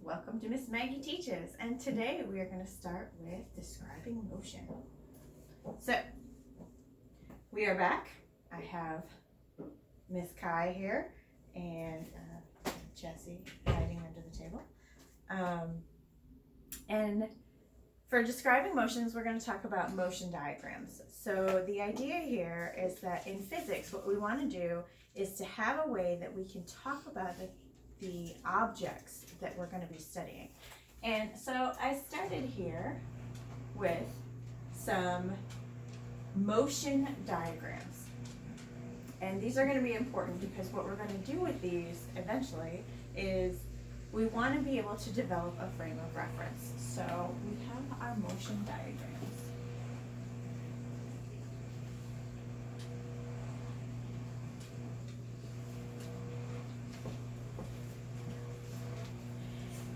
Welcome to Miss Maggie Teaches, and today we are going to start with describing motion. So, we are back. I have Miss Kai here and Jessie hiding under the table. And for describing motions, we're going to talk about motion diagrams. So the idea here is that in physics, what we want to do is to have a way that we can talk about the objects that we're going to be studying. And so I started here with some motion diagrams. And these are going to be important because what we're going to do with these eventually is we want to be able to develop a frame of reference. So we have our motion diagrams.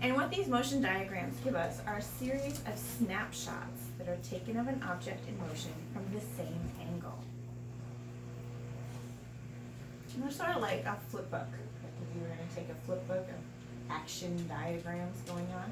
And what these motion diagrams give us are a series of snapshots that are taken of an object in motion from the same angle. And they're sort of like a flip book. If you were going to take a flip book of action diagrams going on.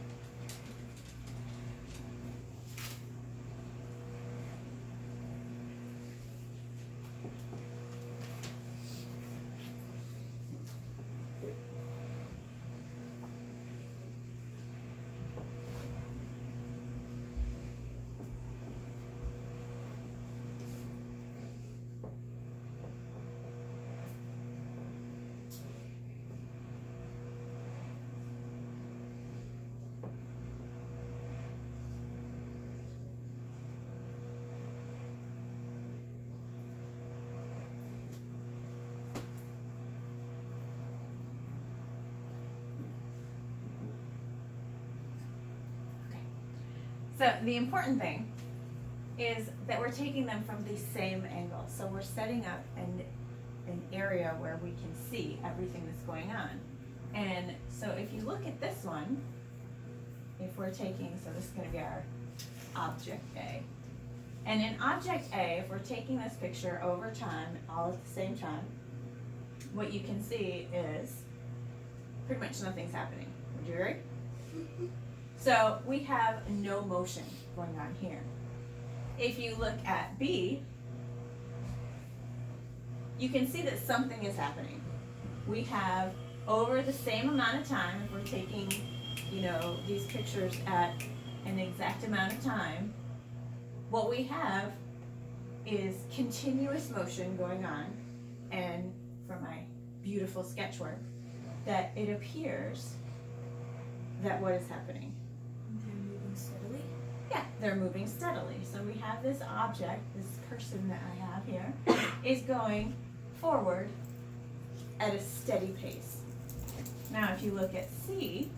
So the important thing is that we're taking them from the same angle. So we're setting up an area where we can see everything that's going on. And so if you look at this one, if we're taking, so this is going to be our object A. And in object A, if we're taking this picture over time, all at the same time, what you can see is pretty much nothing's happening. Would you agree? So we have no motion going on here. If you look at B, you can see that something is happening. We have over the same amount of time, if we're taking, these pictures at an exact amount of time, what we have is continuous motion going on. And for my beautiful sketch work, that it appears that what is happening? Steadily? Yeah, they're moving steadily. So we have this object, this person that I have here, is going forward at a steady pace. Now if you look at C,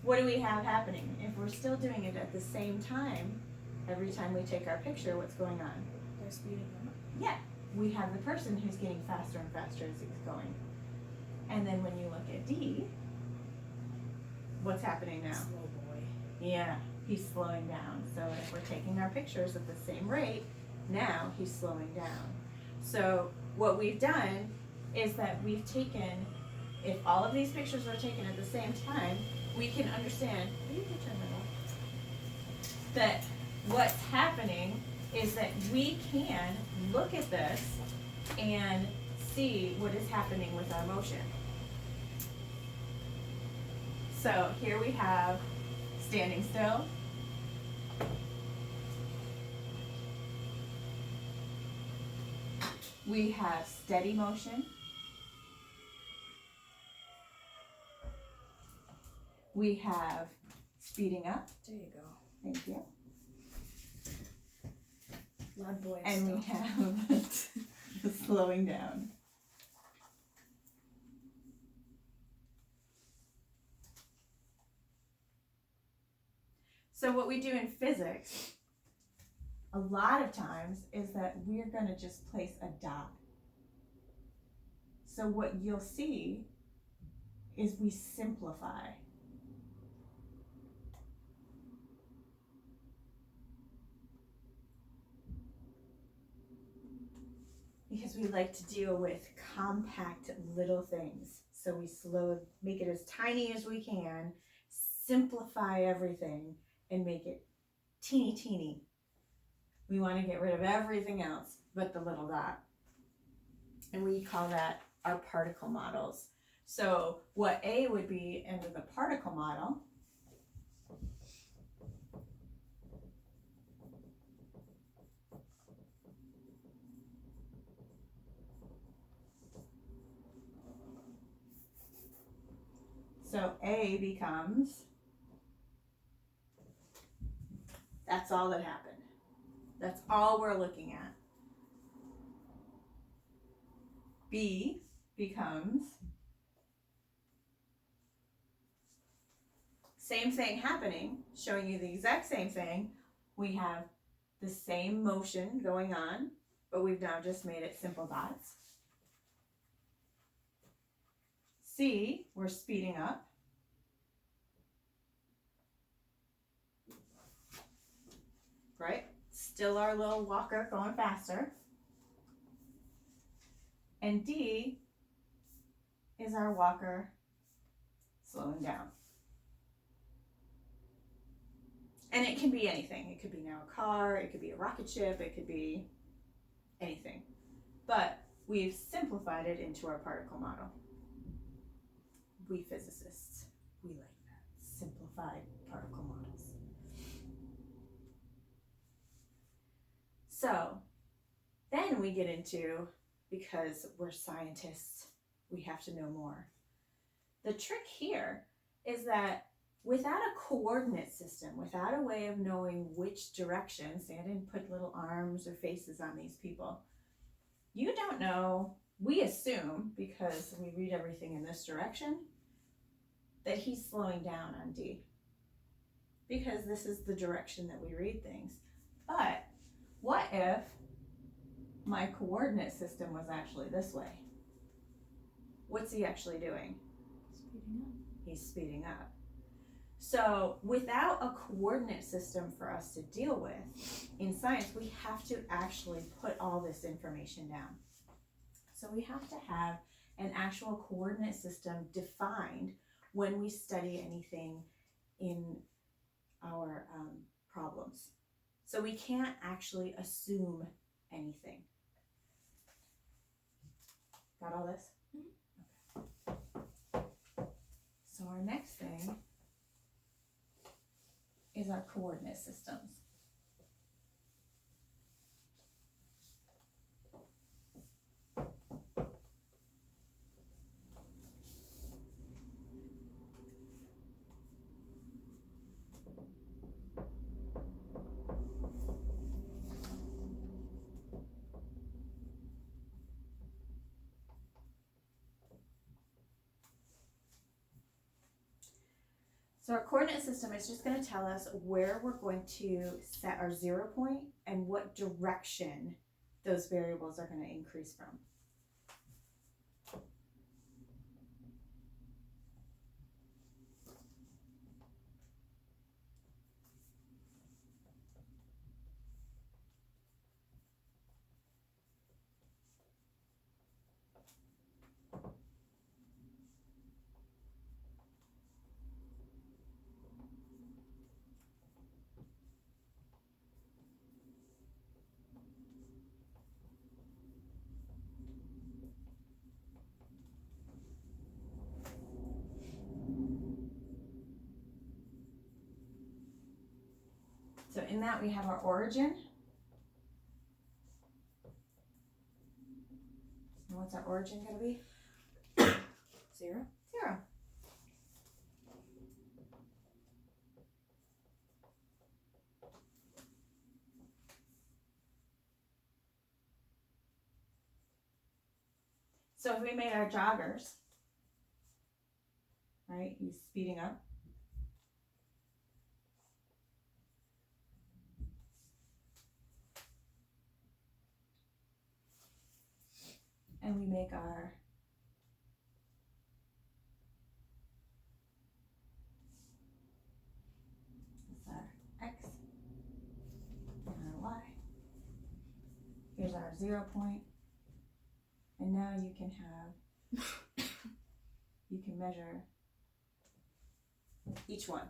what do we have happening? If we're still doing it at the same time, every time we take our picture, what's going on? They're speeding up. Yeah, we have the person who's getting faster and faster as he's going. And then when you look at D, what's happening now? Slow boy. Yeah, he's slowing down. So if we're taking our pictures at the same rate, now he's slowing down. So what we've done is that we've taken, if all of these pictures were taken at the same time, we can understand, you can turn that off, that what's happening is that we can look at this and see what is happening with our motion. So here we have standing still. We have steady motion. We have speeding up. There you go. Thank you. Loud boy. And we have the slowing down. So what we do in physics, a lot of times, is that we're going to just place a dot. So what you'll see is we simplify. Because we like to deal with compact little things. So we make it as tiny as we can, simplify everything, and make it teeny teeny. We want to get rid of everything else but the little dot. And we call that our particle models. So what A would be under the particle model so A becomes, that's all that happened. That's all we're looking at. B becomes, same thing happening, showing you the exact same thing. We have the same motion going on, but we've now just made it simple dots. C, we're speeding up. Right? Still our little walker going faster. And D is our walker slowing down. And it can be anything. It could be now a car, it could be a rocket ship, it could be anything. But we've simplified it into our particle model. We physicists, we like that. Simplified particle models. So then we get into, because we're scientists, we have to know more. The trick here is that without a coordinate system, without a way of knowing which direction, say I didn't put little arms or faces on these people, you don't know, we assume, because we read everything in this direction, that he's slowing down on D. Because this is the direction that we read things. But what if my coordinate system was actually this way? What's he actually doing? Speeding up. He's speeding up. So without a coordinate system for us to deal with, in science, we have to actually put all this information down. So we have to have an actual coordinate system defined when we study anything in our problems. So we can't actually assume anything. Got all this? Okay. So our next thing is our coordinate systems. So our coordinate system is just going to tell us where we're going to set our 0 point and what direction those variables are going to increase from. So in that we have our origin. And what's our origin going to be? 0. 0. So if we made our joggers, right, he's speeding up. And we make our X and our Y. Here's our 0 point. And now you can have you can measure each one.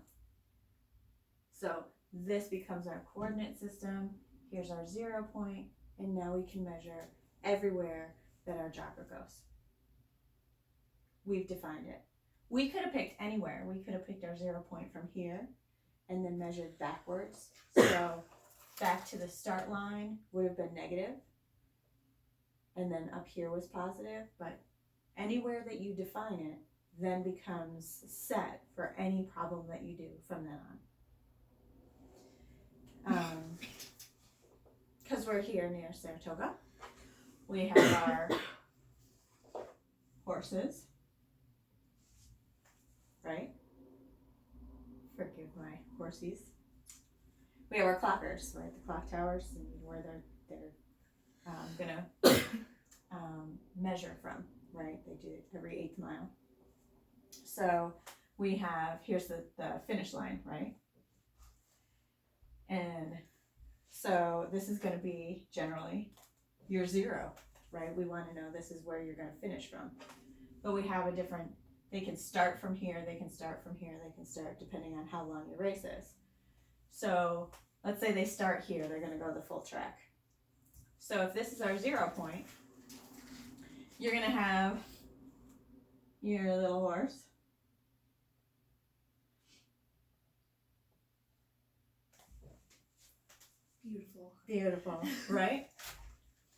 So this becomes our coordinate system. Here's our 0 point, and now we can measure everywhere that our jogger goes. We've defined it. We could have picked anywhere. We could have picked our 0 point from here and then measured backwards. So back to the start line would have been negative, and then up here was positive, but anywhere that you define it then becomes set for any problem that you do from then on. Because we're here near Saratoga, we have our horses, right? Forgive my horsies. We have our clockers, right? The clock towers, and where they're gonna measure from, right? They do it every 8th mile. So we have, here's the finish line, right? And so this is going to be generally your 0, right? We want to know this is where you're going to finish from. But we have a different, they can start from here, they can start from here, they can start depending on how long your race is. So let's say they start here, they're going to go the full track. So if this is our 0 point, you're going to have your little horse. Beautiful, right?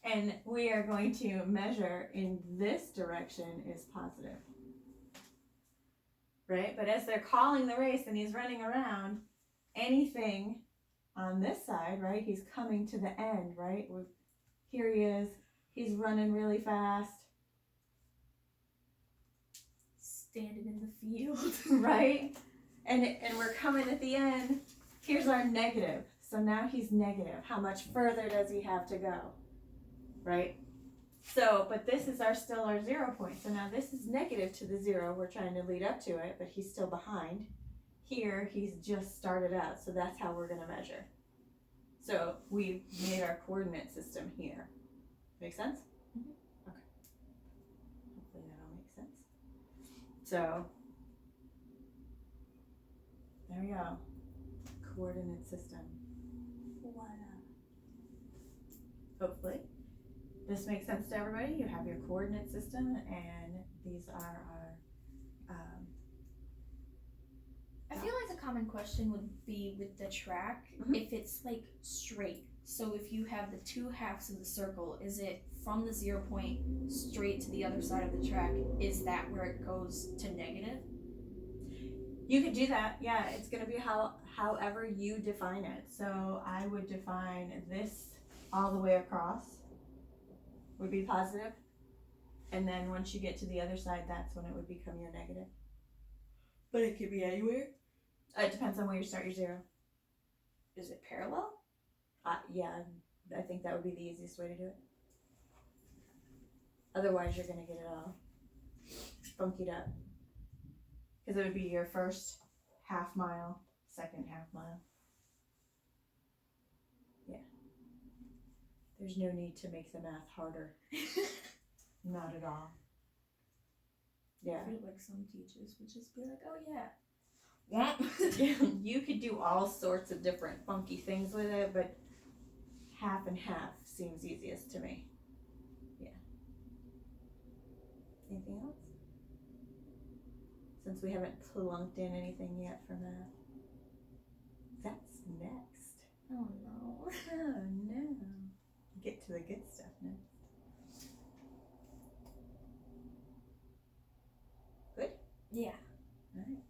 And we are going to measure in this direction is positive, right? But as they're calling the race and he's running around, anything on this side, right? He's coming to the end, right? Here he is. He's running really fast. Standing in the field. Right? And we're coming at the end. Here's our negative. So now he's negative. How much further does he have to go? Right? So, but this is still our 0 point. So now this is negative to the 0. We're trying to lead up to it, but he's still behind. Here, he's just started out. So that's how we're going to measure. So we've made our coordinate system here. Make sense? Mm-hmm. Okay. Hopefully that all makes sense. So there we go. Coordinate system. Voila. Hopefully this makes sense to everybody. You have your coordinate system, and these are our I feel like the common question would be with the track, if it's like straight. So if you have the 2 halves of the circle, is it from the 0 point straight to the other side of the track? Is that where it goes to negative? You could do that, yeah. It's going to be however you define it. So I would define this all the way across would be positive, and then once you get to the other side, that's when it would become your negative. But it could be anywhere. It depends on where you start your 0. Is it parallel? Yeah, I think that would be the easiest way to do it. Otherwise, you're going to get it all funkied up. Because it would be your first half mile, second half mile. Yeah. There's no need to make the math harder. Not at all. Yeah. I feel like some teachers would just be like, oh yeah. You could do all sorts of different funky things with it, but half and half seems easiest to me. Yeah. Anything else? Since we haven't plunked in anything yet for math. That's next. Oh no. Oh no. Get to the good stuff next. Good? Yeah. Alright.